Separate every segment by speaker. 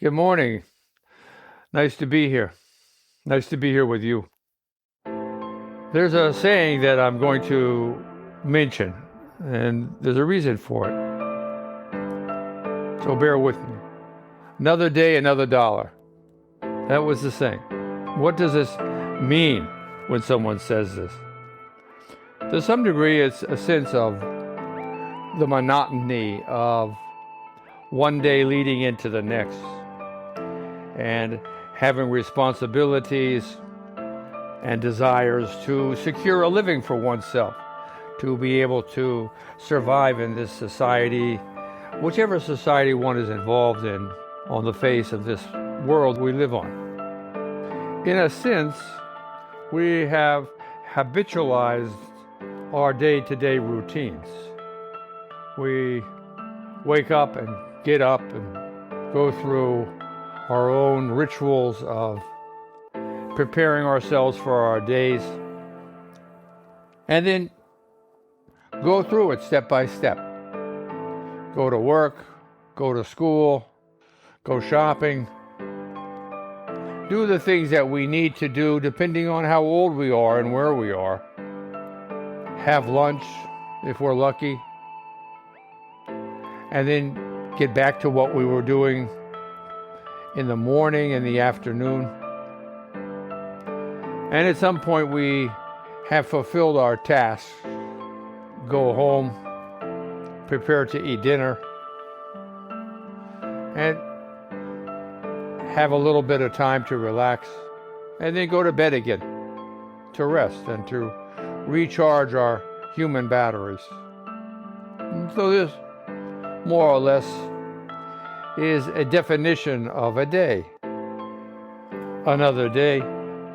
Speaker 1: Good morning. Nice to be here. Nice to be here with you. There's a saying that I'm going to mention, and there's a reason for it. So bear with me. Another day, another dollar. That was the saying. What does this mean when someone says this? To some degree, it's a sense of the monotony of one day leading into the next, and having responsibilities and desires to secure a living for oneself, to be able to survive in this society, whichever society one is involved in on the face of this world we live on. In a sense, we have habitualized our day-to-day routines. We wake up and get up and go through our own rituals of preparing ourselves for our days, and then go through it step by step. Go to work, go to school, go shopping, do the things that we need to do depending on how old we are and where we are. Have lunch if we're lucky, and then get back to what we were doing in the morning and the afternoon. And at some point we have fulfilled our tasks, go home, prepare to eat dinner, and have a little bit of time to relax, and then go to bed again to rest and to recharge our human batteries. And so this, more or less, is a definition of a day. Another day,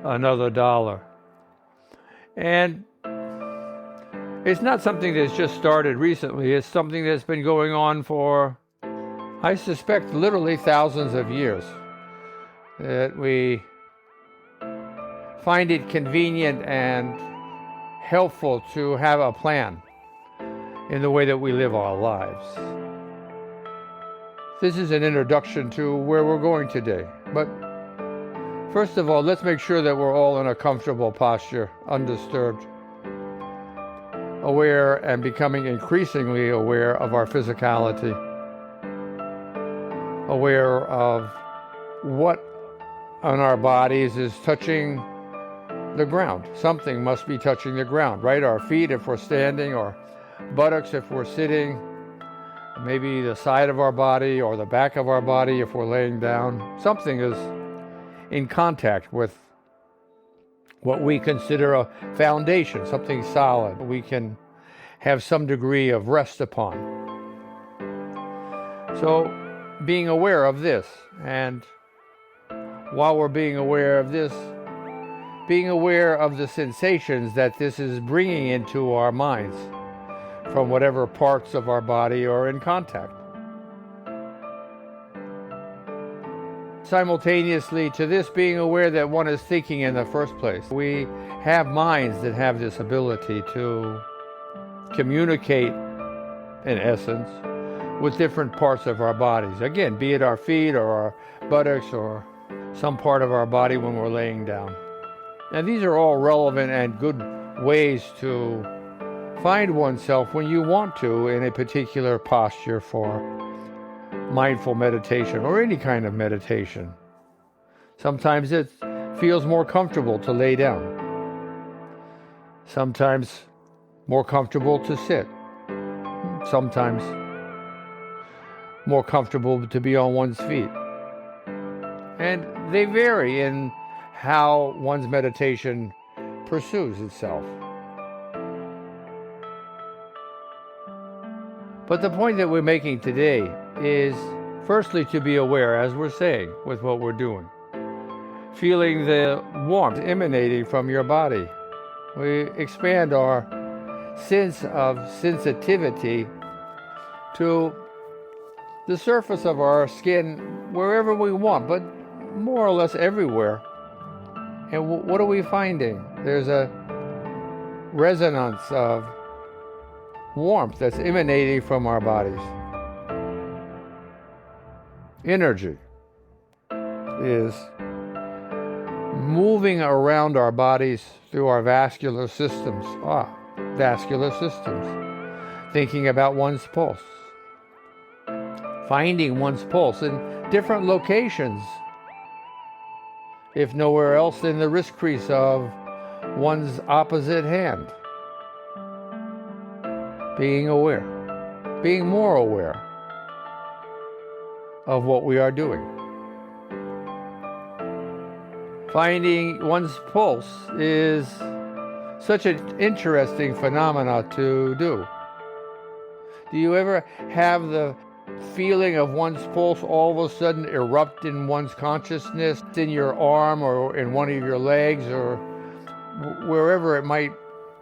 Speaker 1: another dollar. And it's not something that's just started recently. It's something that's been going on for, I suspect, literally thousands of years. That we find it convenient and helpful to have a plan in the way that we live our lives. This is an introduction to where we're going today. But first of all, let's make sure that we're all in a comfortable posture, undisturbed, aware and becoming increasingly aware of our physicality, aware of what on our bodies is touching the ground. Something must be touching the ground, right? Our feet if we're standing, or buttocks if we're sitting, maybe the side of our body or the back of our body if we're laying down. Something is in contact with what we consider a foundation, something solid we can have some degree of rest upon. So being aware of this, and while we're being aware of this, being aware of the sensations that this is bringing into our minds from whatever parts of our body are in contact. Simultaneously to this, being aware that one is thinking in the first place. We have minds that have this ability to communicate, in essence, with different parts of our bodies. Again, be it our feet or our buttocks or some part of our body when we're laying down. And these are all relevant and good ways to find oneself when you want to in a particular posture for mindful meditation or any kind of meditation. Sometimes it feels more comfortable to lay down. Sometimes more comfortable to sit. Sometimes more comfortable to be on one's feet. And they vary in how one's meditation pursues itself. But the point that we're making today is firstly to be aware, as we're saying, with what we're doing. Feeling the warmth emanating from your body. We expand our sense of sensitivity to the surface of our skin wherever we want, but more or less everywhere. And what are we finding? There's a resonance of warmth that's emanating from our bodies. Energy. is moving around our bodies through our vascular systems. Vascular systems. Thinking about one's pulse. Finding one's pulse in different locations, if nowhere else in the wrist crease of one's opposite hand. Being aware, being more aware of what we are doing. Finding one's pulse is such an interesting phenomena to do. Do you ever have the feeling of one's pulse all of a sudden erupt in one's consciousness, in your arm or in one of your legs or wherever it might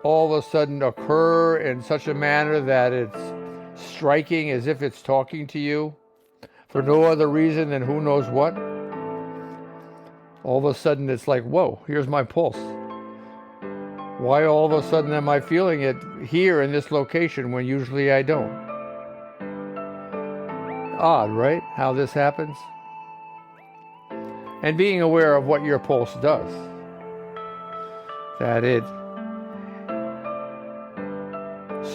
Speaker 1: all of a sudden occur in such a manner that it's striking as if it's talking to you for no other reason than who knows what? All of a sudden it's like, whoa, here's my pulse. Why all of a sudden am I feeling it here in this location when usually I don't? Odd, right? How this happens? And being aware of what your pulse does. That it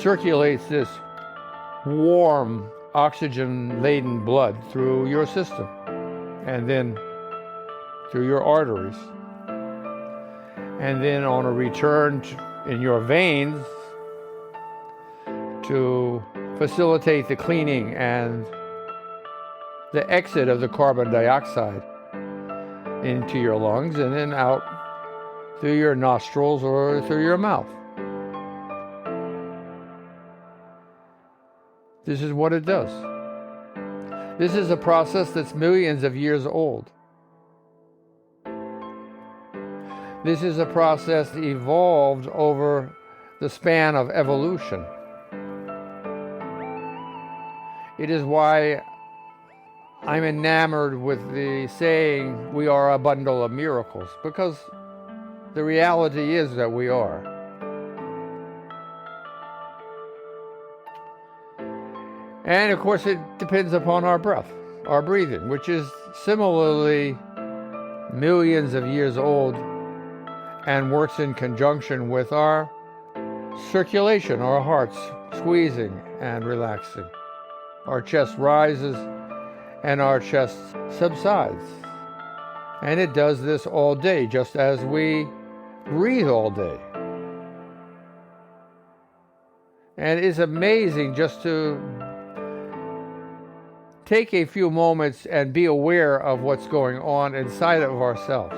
Speaker 1: circulates this warm, oxygen-laden blood through your system and then through your arteries. And then on a return in your veins to facilitate the cleaning and the exit of the carbon dioxide into your lungs and then out through your nostrils or through your mouth. This is what it does. This is a process that's millions of years old. This is a process that evolved over the span of evolution. It is why I'm enamored with the saying, we are a bundle of miracles, because the reality is that we are. And of course it depends upon our breath, our breathing, which is similarly millions of years old and works in conjunction with our circulation, our hearts squeezing and relaxing. Our chest rises and our chest subsides. And it does this all day, just as we breathe all day. And it's amazing just to take a few moments and be aware of what's going on inside of ourselves.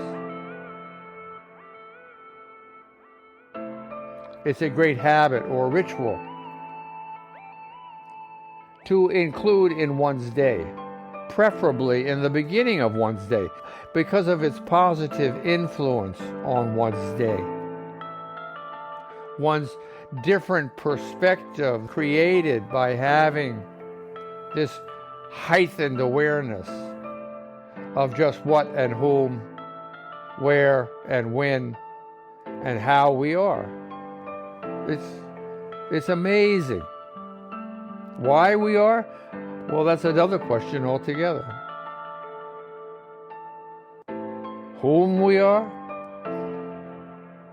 Speaker 1: It's a great habit or ritual to include in one's day, preferably in the beginning of one's day, because of its positive influence on one's day. One's different perspective created by having this heightened awareness of just what and whom, where and when, and how we are. It's amazing. Why we are? Well, that's another question altogether. Whom we are?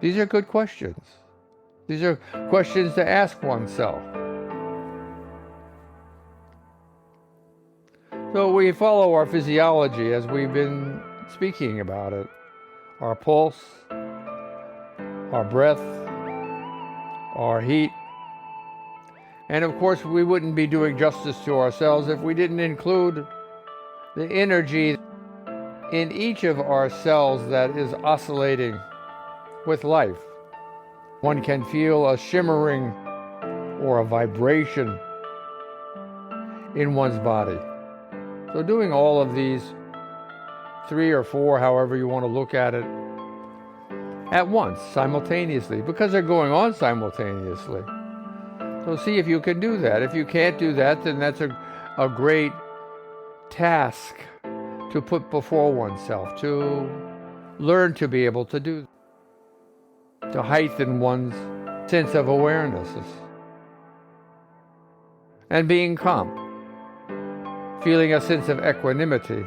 Speaker 1: These are good questions. These are questions to ask oneself. So we follow our physiology as we've been speaking about it. Our pulse, our breath, our heat. And of course, we wouldn't be doing justice to ourselves if we didn't include the energy in each of our cells that is oscillating with life. One can feel a shimmering or a vibration in one's body. So doing all of these, 3 or 4, however you want to look at it, at once, simultaneously, because they're going on simultaneously. So see if you can do that. If you can't do that, then that's a great task to put before oneself, to learn to be able to do, to heighten one's sense of awareness and being calm, feeling a sense of equanimity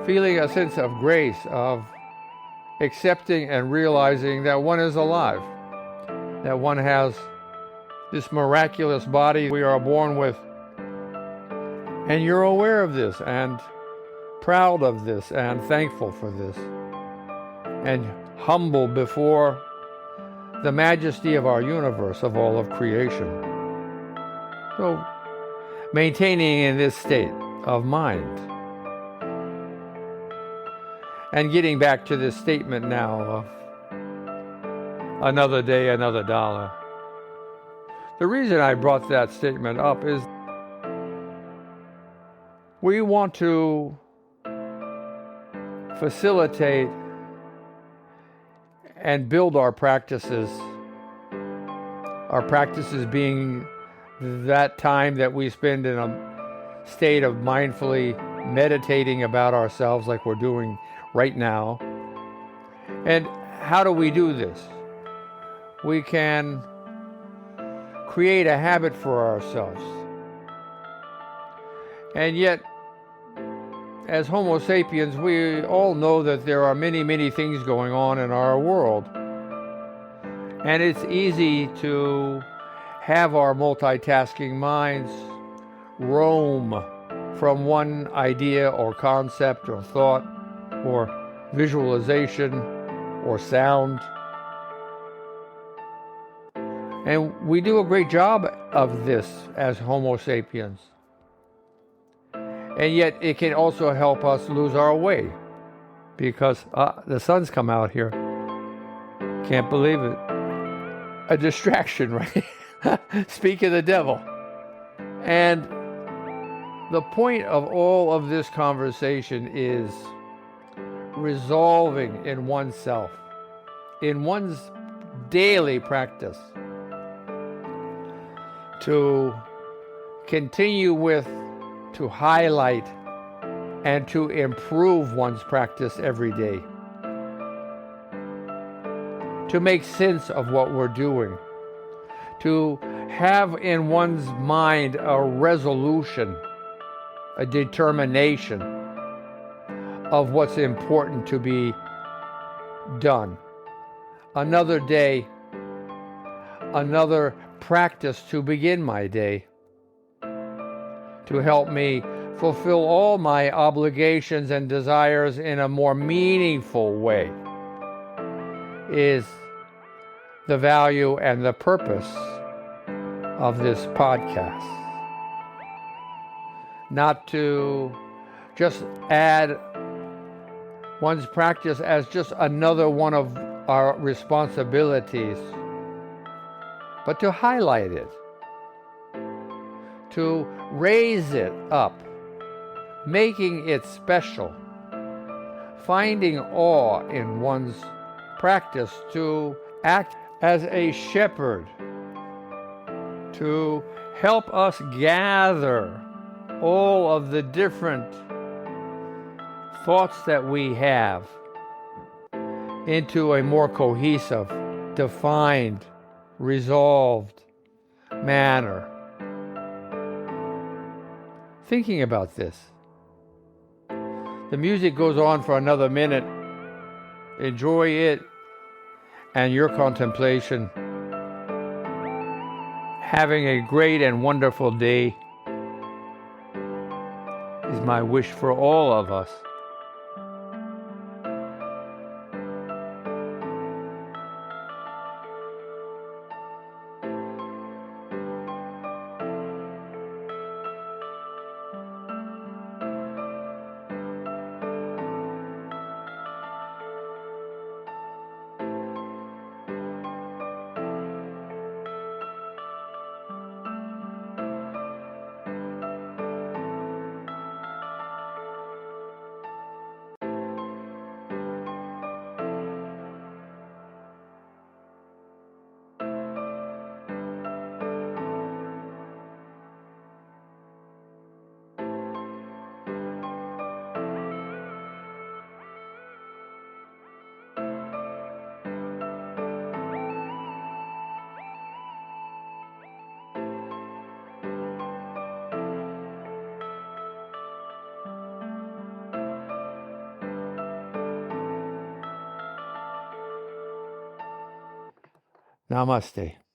Speaker 1: feeling a sense of grace, of accepting and realizing that one is alive, that one has this miraculous body we are born with. And you're aware of this and proud of this and thankful for this and humble before the majesty of our universe, of all of creation. So, maintaining in this state of mind. And getting back to this statement now of another day, another dollar. The reason I brought that statement up is we want to facilitate and build our practices being that time that we spend in a state of mindfully meditating about ourselves like we're doing right now. And how do we do this? We can create a habit for ourselves. And yet, as Homo sapiens, we all know that there are many, many things going on in our world. And it's easy to have our multitasking minds roam from one idea or concept or thought or visualization or sound. And we do a great job of this as Homo sapiens. And yet it can also help us lose our way because the sun's come out here. Can't believe it. A distraction, right? Speak of the devil. And the point of all of this conversation is resolving in oneself, in one's daily practice, to continue with, to highlight, and to improve one's practice every day. To make sense of what we're doing. To have in one's mind a resolution, a determination of what's important to be done. Another day, another practice to begin my day, to help me fulfill all my obligations and desires in a more meaningful way, is the value and the purpose of this podcast. Not to just add one's practice as just another one of our responsibilities, but to highlight it, to raise it up, making it special, finding awe in one's practice, to act as a shepherd, to help us gather all of the different thoughts that we have into a more cohesive, defined, resolved manner. Thinking about this. The music goes on for another minute. Enjoy it and your contemplation. Having a great and wonderful day is my wish for all of us. Namaste.